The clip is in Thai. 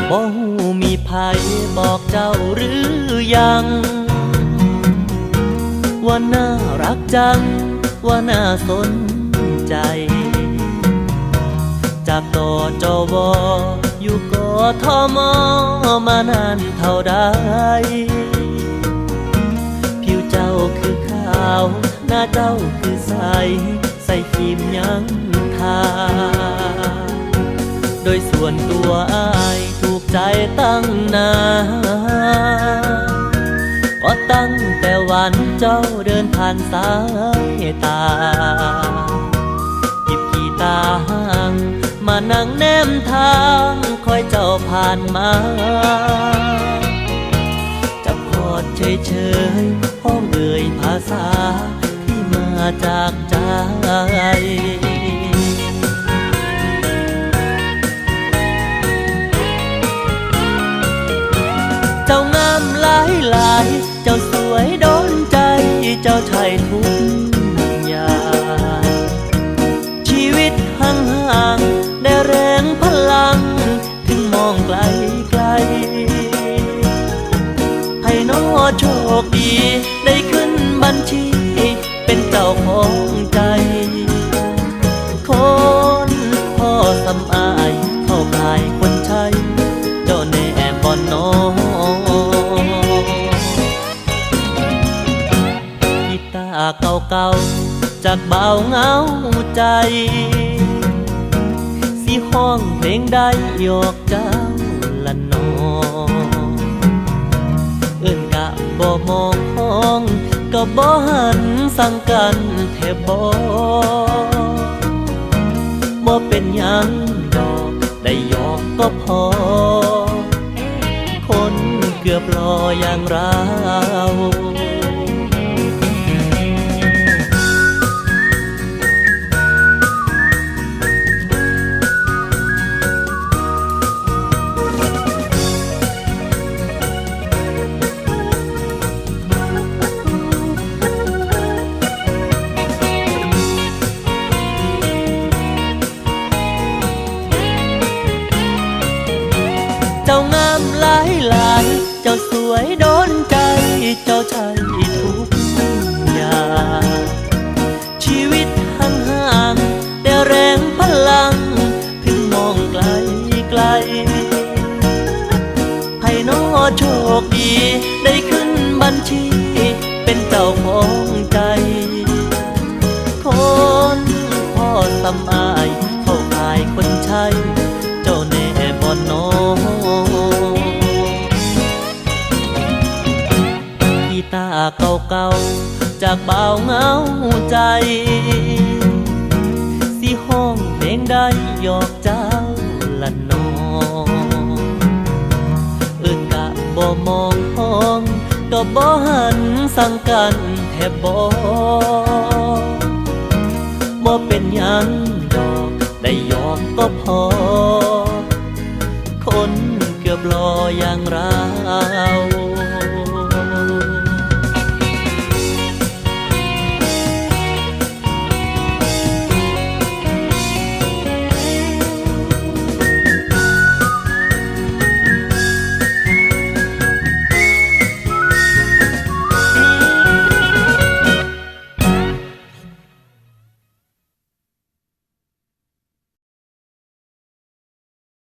บ่ฮู้มีไผบอกเจ้าหรือยังว่าน่ารักจังว่าน่าสนใจจากตจวอยู่กทมมานานเท่าใดผิวเจ้าคือขาวหน้าเจ้าคือใสใส่ครีมยังทาโดยส่วนตัวอ้ายถูกใจตั้งนานก็ตั้งแต่วันเจ้าเดินผ่านสายตาหยิบกีตาร์ห่างมานั่งแนมทางคอยเจ้าผ่านมาจับคอดเฉยๆห้องเอ่ยภาษาที่มาจากใจเจ้างามหลายหลายเจ้าสวยโดนใจเจ้าใช่ทุกอย่างชีวิตห่างๆได้แรงพลังถึงมองไกลไกลให้น้อโชคดีได้ขึ้นบัญชีเป็นเจ้าของใจคนพ่อสำอายเข้าข่ายคนใช้เจ้าแน่บ่น้อกีตาร์เก่าๆจากเบาเงาใจสิห้องเพลงใดหยอกเจ้าละน้อเอิ้นกะบ่มองห้องก็บ่หันสั่งกันแทบบ่เป็นหยังดอกได้หยอกก็พอคนเกือบรออย่างเราเจ้างามหลายหลายเจ้าสวยโดนใจเจ้าใช่ทุกอย่างชีวิตห่างๆแต่แรงพลังถึงมองไกลไกลให้น้อโชคดีได้ขึ้นบัญชีเป็นเจ้าของใจคนพ่อสำอายเข้าข่ายคนใช้เจ้าแน่บ่น้อกีตาร์เก่าๆจากเบาเงาใจสิห้องเพลงใดหยอกเจ้าละน้อเอิ้นกะบ่มองห้องก็บ่หันสั่งกันแทบบ่เป็นหยังดอกได้หยอกก็พอคนเกือบรออย่างเรา